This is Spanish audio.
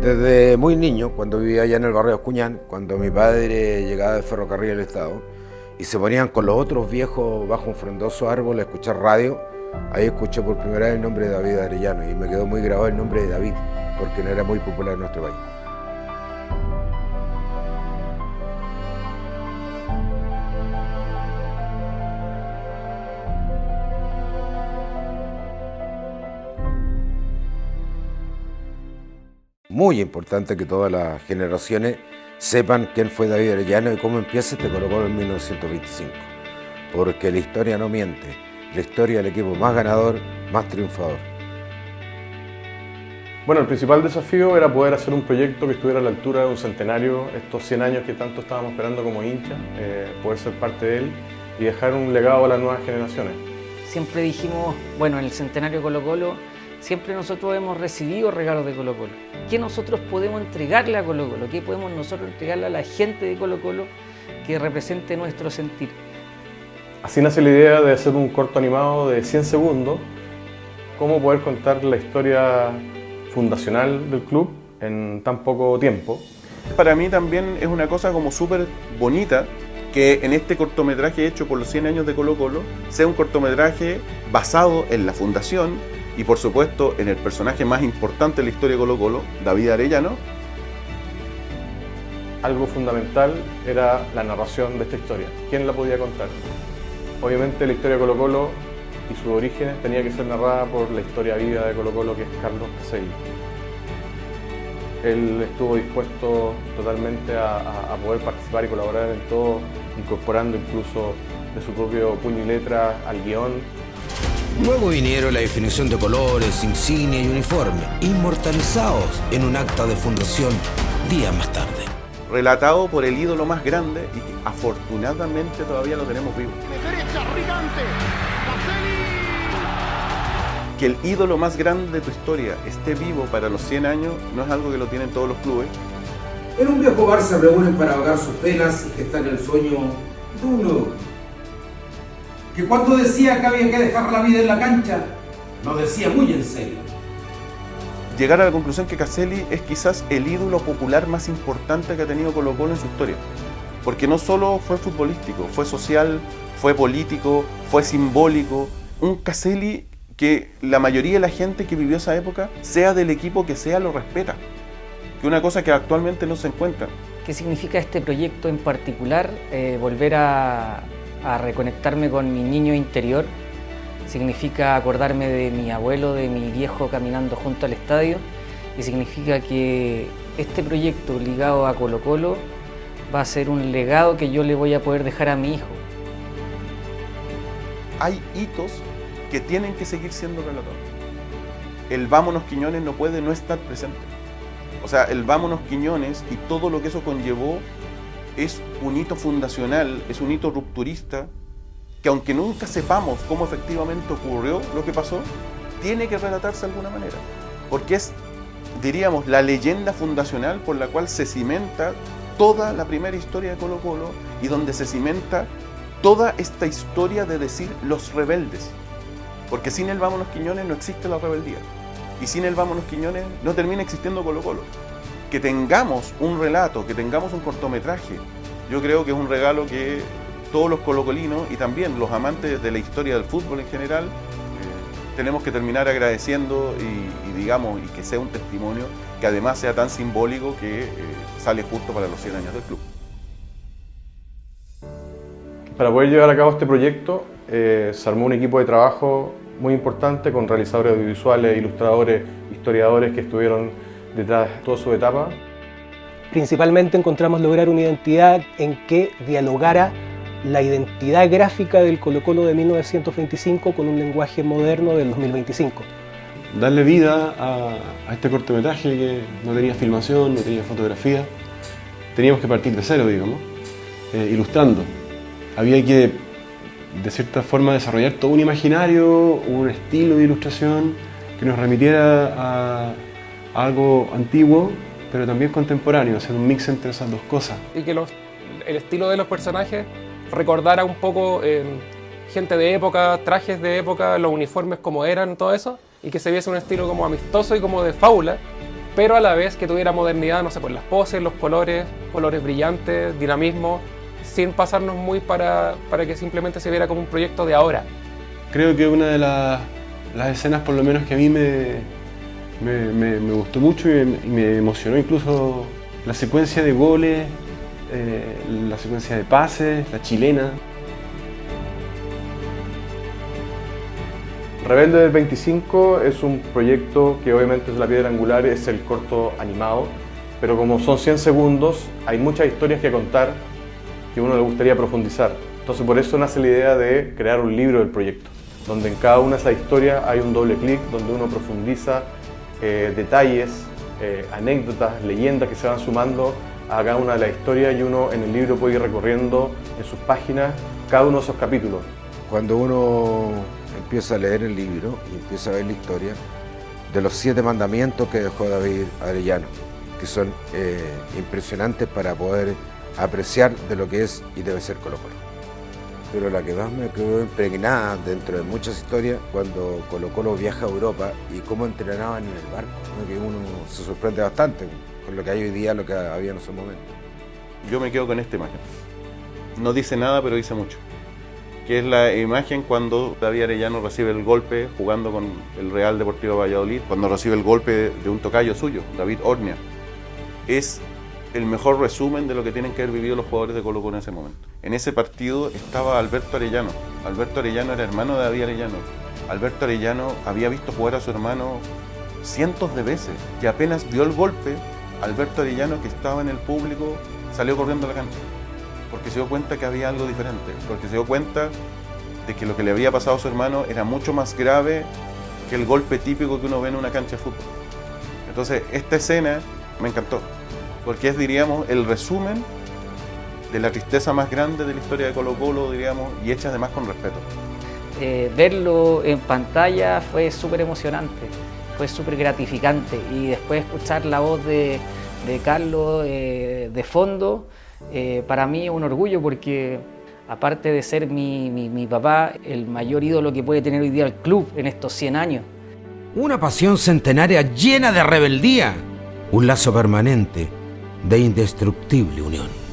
Desde muy niño, cuando vivía allá en el barrio de Oscuñán, cuando mi padre llegaba del ferrocarril del Estado y se ponían con los otros viejos bajo un frondoso árbol a escuchar radio, ahí escuché por primera vez el nombre de David Arellano y me quedó muy grabado el nombre de David, porque no era muy popular en nuestro país. Muy importante que todas las generaciones sepan quién fue David Arellano y cómo empieza este Colo-Colo en 1925. Porque la historia no miente, la historia del equipo más ganador, más triunfador. Bueno, el principal desafío era poder hacer un proyecto que estuviera a la altura de un centenario, estos 100 años que tanto estábamos esperando como hinchas, poder ser parte de él y dejar un legado a las nuevas generaciones. Siempre dijimos, bueno, en el centenario Colo-Colo, siempre nosotros hemos recibido regalos de Colo-Colo. ¿Qué nosotros podemos entregarle a Colo-Colo? ¿Qué podemos nosotros entregarle a la gente de Colo-Colo que represente nuestro sentir? Así nace la idea de hacer un corto animado de 100 segundos, cómo poder contar la historia fundacional del club en tan poco tiempo. Para mí también es una cosa como súper bonita que en este cortometraje hecho por los 100 años de Colo-Colo sea un cortometraje basado en la fundación y por supuesto en el personaje más importante de la historia de Colo-Colo, David Arellano. Algo fundamental era la narración de esta historia. ¿Quién la podía contar? Obviamente la historia de Colo-Colo y sus orígenes tenía que ser narrada por la historia viva de Colo-Colo, que es Carlos Caselli. Él estuvo dispuesto totalmente a poder participar y colaborar en todo, incorporando incluso de su propio puño y letra al guión. Luego vinieron la definición de colores, insignia y uniforme, inmortalizados en un acta de fundación días más tarde. Relatado por el ídolo más grande y que afortunadamente todavía lo tenemos vivo. De derecha, Rigante, Caselli. Que el ídolo más grande de tu historia esté vivo para los 100 años no es algo que lo tienen todos los clubes. En un viejo bar se reúnen para ahogar sus penas y que está en el sueño de un nuevo club. Que cuando decía que había que dejar la vida en la cancha, lo decía muy en serio. Llegar a la conclusión que Caselli es quizás el ídolo popular más importante que ha tenido Colo-Colo en su historia. Porque no solo fue futbolístico, fue social, fue político, fue simbólico. Un Caselli que la mayoría de la gente que vivió esa época, sea del equipo que sea, lo respeta. Que una cosa que actualmente no se encuentra. ¿Qué significa este proyecto en particular? Volver a reconectarme con mi niño interior. Significa acordarme de mi abuelo, de mi viejo caminando junto al estadio, y significa que este proyecto ligado a Colo-Colo va a ser un legado que yo le voy a poder dejar a mi hijo. Hay hitos que tienen que seguir siendo relatados. El Vámonos Quiñones no puede no estar presente. O sea, el Vámonos Quiñones y todo lo que eso conllevó es un hito fundacional, es un hito rupturista, que aunque nunca sepamos cómo efectivamente ocurrió lo que pasó, tiene que relatarse de alguna manera, porque es, diríamos, la leyenda fundacional por la cual se cimenta toda la primera historia de Colo-Colo y donde se cimenta toda esta historia de decir los rebeldes, porque sin el Vámonos Quiñones no existe la rebeldía, y sin el Vámonos Quiñones no termina existiendo Colo-Colo. Que tengamos un relato, que tengamos un cortometraje, yo creo que es un regalo que todos los colocolinos y también los amantes de la historia del fútbol en general tenemos que terminar agradeciendo y digamos, y que sea un testimonio que además sea tan simbólico que sale justo para los 100 años del club. Para poder llevar a cabo este proyecto se armó un equipo de trabajo muy importante con realizadores audiovisuales, ilustradores, historiadores que estuvieron detrás de toda su etapa. Principalmente encontramos lograr una identidad en que dialogara la identidad gráfica del Colo-Colo de 1925 con un lenguaje moderno del 2025. Darle vida a este cortometraje que no tenía filmación, no tenía fotografía. Teníamos que partir de cero, digamos, ilustrando. Había que, de cierta forma, desarrollar todo un imaginario, un estilo de ilustración que nos remitiera a algo antiguo, pero también contemporáneo, hacer un mix entre esas dos cosas. Y que el estilo de los personajes recordara un poco gente de época, trajes de época, los uniformes como eran, todo eso, y que se viese un estilo como amistoso y como de fábula, pero a la vez que tuviera modernidad, no sé, pues las poses, los colores brillantes, dinamismo, sin pasarnos muy para que simplemente se viera como un proyecto de ahora. Creo que una de las escenas, por lo menos que a mí me gustó mucho y me emocionó incluso, la secuencia de goles, la secuencia de pases, la chilena. Rebelde del 25 es un proyecto que obviamente es la piedra angular, es el corto animado, pero como son 100 segundos, hay muchas historias que contar que uno le gustaría profundizar. Entonces por eso nace la idea de crear un libro del proyecto, donde en cada una de esas historias hay un doble clic, donde uno profundiza detalles, anécdotas, leyendas que se van sumando a cada una de las historias, y uno en el libro puede ir recorriendo en sus páginas cada uno de esos capítulos. Cuando uno empieza a leer el libro y empieza a ver la historia de los 7 mandamientos que dejó David Arellano, que son impresionantes para poder apreciar de lo que es y debe ser Colo-Colo. Pero la que más me quedó impregnada dentro de muchas historias, cuando Colo-Colo viaja a Europa y cómo entrenaban en el barco, ¿no? Que uno se sorprende bastante con lo que hay hoy día, lo que había en esos momentos. Yo me quedo con esta imagen. No dice nada, pero dice mucho. Que es la imagen cuando David Arellano recibe el golpe jugando con el Real Deportivo Valladolid, cuando recibe el golpe de un tocayo suyo, David Ornia. Es el mejor resumen de lo que tienen que haber vivido los jugadores de Colo-Colo en ese momento. En ese partido estaba Alberto Arellano. Alberto Arellano era hermano de David Arellano. Alberto Arellano había visto jugar a su hermano cientos de veces, y apenas vio el golpe, Alberto Arellano, que estaba en el público, salió corriendo a la cancha, porque se dio cuenta que había algo diferente, porque se dio cuenta de que lo que le había pasado a su hermano era mucho más grave que el golpe típico que uno ve en una cancha de fútbol. Entonces, esta escena me encantó, porque es, diríamos, el resumen de la tristeza más grande de la historia de Colo-Colo, diríamos, y hecha además con respeto. Verlo en pantalla fue súper emocionante, fue súper gratificante, y después escuchar la voz de Carlos de fondo, para mí es un orgullo, porque aparte de ser mi papá, el mayor ídolo que puede tener hoy día el club en estos 100 años. Una pasión centenaria llena de rebeldía, un lazo permanente de indestructible unión.